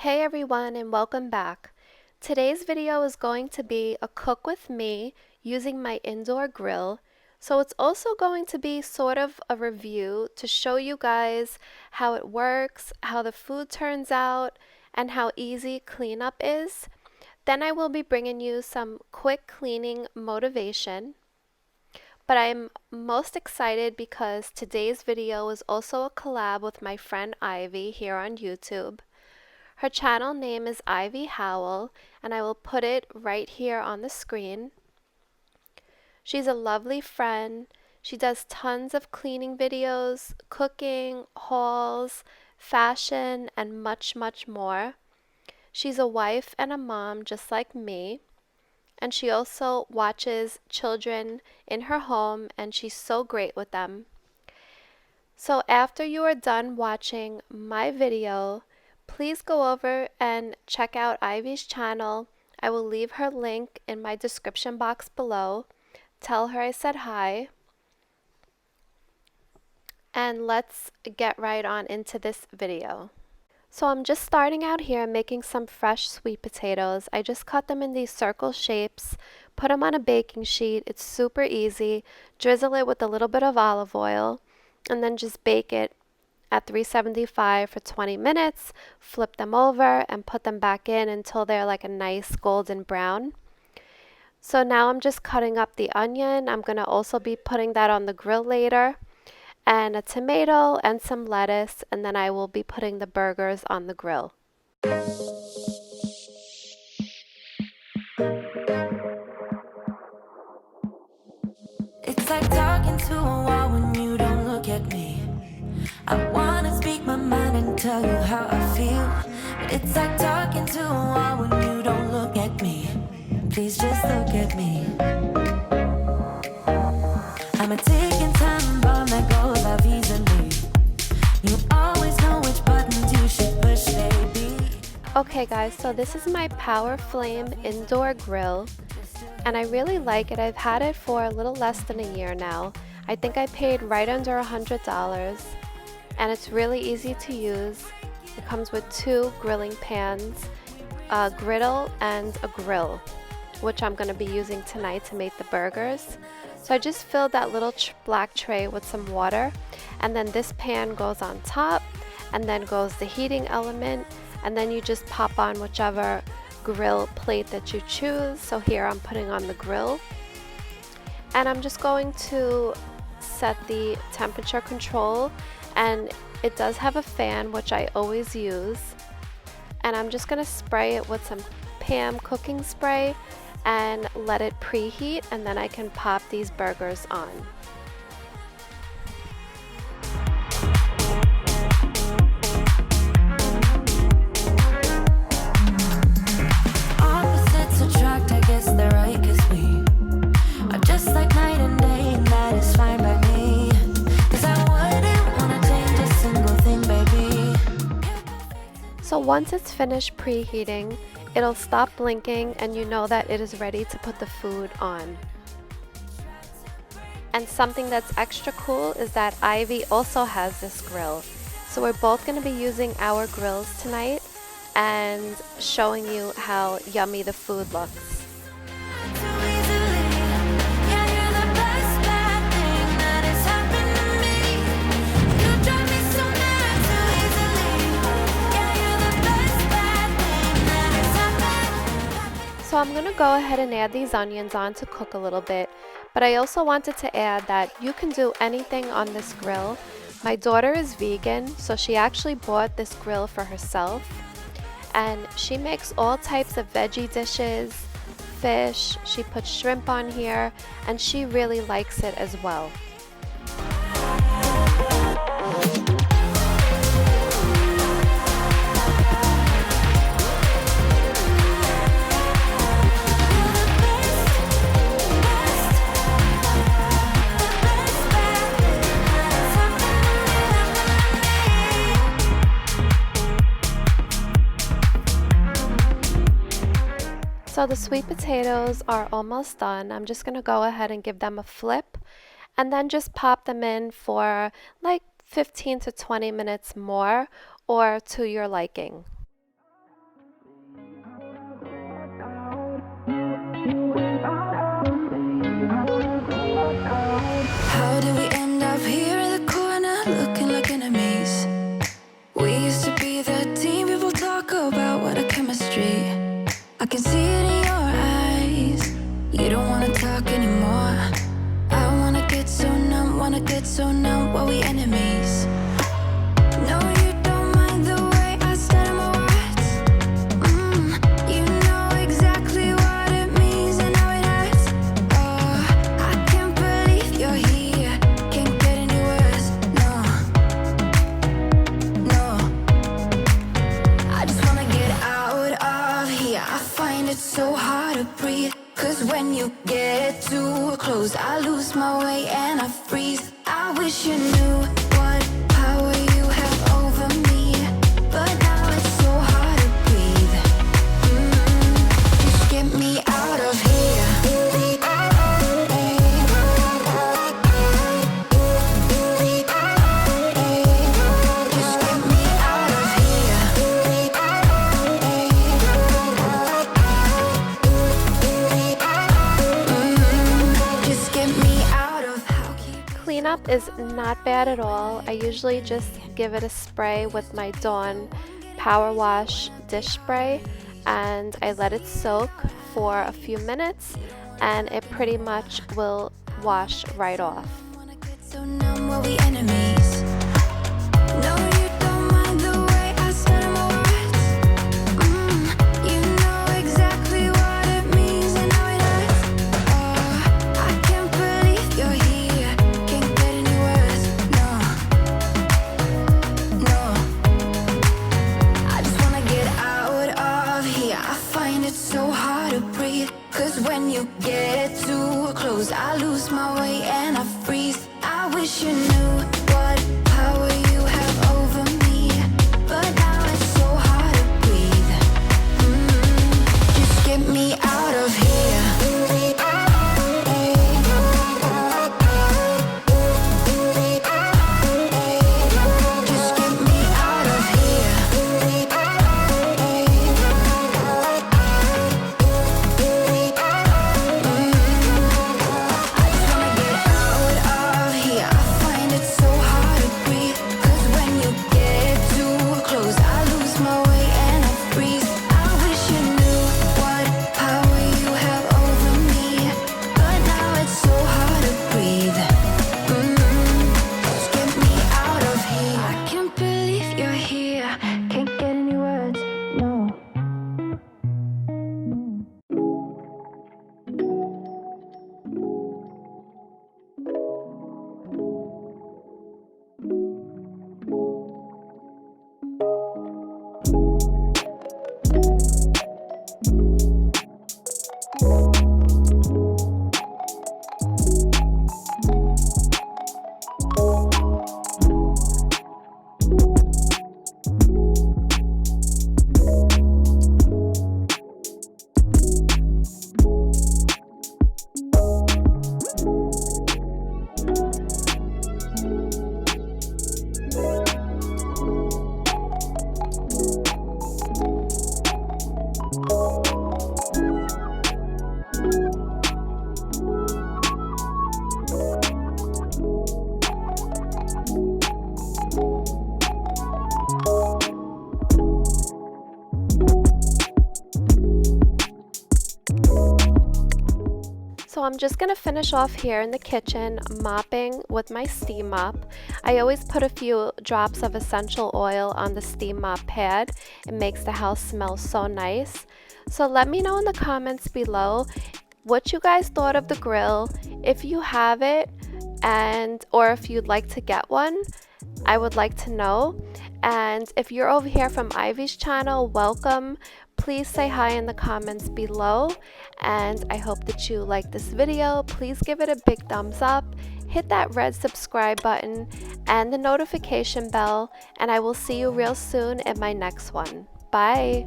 Hey everyone and welcome back. Today's video is going to be a cook with me using my indoor grill. So it's also going to be sort of a review to show you guys how it works, how the food turns out, and how easy cleanup is. Then I will be bringing you some quick cleaning motivation. But I'm most excited because today's video is also a collab with my friend Ivy here on YouTube. Her channel name is Ivy Howell, and I will put it right here on the screen. She's a lovely friend. She does tons of cleaning videos, cooking, hauls, fashion, and much, much more. She's a wife and a mom just like me, and she also watches children in her home, and she's so great with them. So after you are done watching my video, please go over and check out Ivy's channel. I will leave her link in my description box below. Tell her I said hi. And let's get right on into this video. So I'm just starting out here making some fresh sweet potatoes. I just cut them in these circle shapes, put them on a baking sheet. It's super easy. Drizzle it with a little bit of olive oil, and then just bake it at 375 for 20 minutes, flip them over and put them back in until they're like a nice golden brown. So now I'm just cutting up the onion. I'm going to also be putting that on the grill later, and a tomato and some lettuce, and then I will be putting the burgers on the grill. It's like talking to a wall when you don't look at me. I wanna speak my mind and tell you how I feel, but it's like talking to a wall when you don't look at me. Please just look at me. I'm a ticking time bomb that goes off easily. You always know which buttons you should push, baby. Okay guys, so this is my Power Flame indoor grill, and I really like it. I've had it for a little less than a year now. I think I paid right under $100. And it's really easy to use. It comes with 2 grilling pans, a griddle and a grill, which I'm going to be using tonight to make the burgers. So I just filled that little black tray with some water, and then this pan goes on top, and then goes the heating element, and then you just pop on whichever grill plate that you choose. So here I'm putting on the grill, and I'm just going to set the temperature control, and it does have a fan, which I always use, and I'm just going to spray it with some Pam cooking spray and let it preheat, and then I can pop these burgers on. Opposites attract, I guess they're right, 'cause we are just like night and day, and that is fine by me. 'Cause I wouldn't wanna change a single thing, baby. So once it's finished preheating, it'll stop blinking, and you know that it is ready to put the food on. And something that's extra cool is that Ivy also has this grill. So we're both going to be using our grills tonight and showing you how yummy the food looks. So I'm going to go ahead and add these onions on to cook a little bit, but I also wanted to add that you can do anything on this grill. My daughter is vegan, so she actually bought this grill for herself, and she makes all types of veggie dishes, fish, she puts shrimp on here, and she really likes it as well. So the sweet potatoes are almost done. I'm just going to go ahead and give them a flip, and then just pop them in for like 15 to 20 minutes more, or to your liking. more. I wanna get so numb while we enemies. No, you don't mind the way I stutter my words. You know exactly what it means and how it hurts. Oh, I can't believe you're here. Can't get any worse. No, no. I just wanna get out of here. I find it so hard to breathe. 'Cause when you get too close, I lose my way and I freeze. I wish you knew what power you have over me, but now it's so hard to breathe. Just get me out of here. Just get me out of here. Just get me out of Cleanup is not bad at all. I usually just give it a spray with my Dawn Power Wash dish spray, and I let it soak for a few minutes, and it pretty much will wash right off. so numb while we enemies. No, you don't mind the way I stutter my words. You know exactly what it means and how it hurts. Oh, I can't believe you're here. Can't get any worse. No, no. I just wanna get out of here. I find it so hard to breathe. 'Cause when you get too close, I lose my way and I freeze. I wish you knew what power you have over me, but now it's so hard to breathe. Just get me out of here. Just get me out of here. I just wanna get out of here. I find it so hard to breathe. 'Cause when you get too close, I lose my way and I freeze. I wish you knew what power you have over me, but now it's so hard to breathe. Just get me out of here. I can't believe you're here. Can't get any words. No. So I'm just going to finish off here in the kitchen mopping with my steam mop. I always put a few drops of essential oil on the steam mop pad. It makes the house smell so nice. So let me know in the comments below what you guys thought of the grill, if you have it, and or if you'd like to get one. I would like to know. And if you're over here from Ivy's channel, welcome. Please say hi in the comments below, and I hope that you like this video. Please give it a big thumbs up, hit that red subscribe button and the notification bell, and I will see you real soon in my next one. Bye!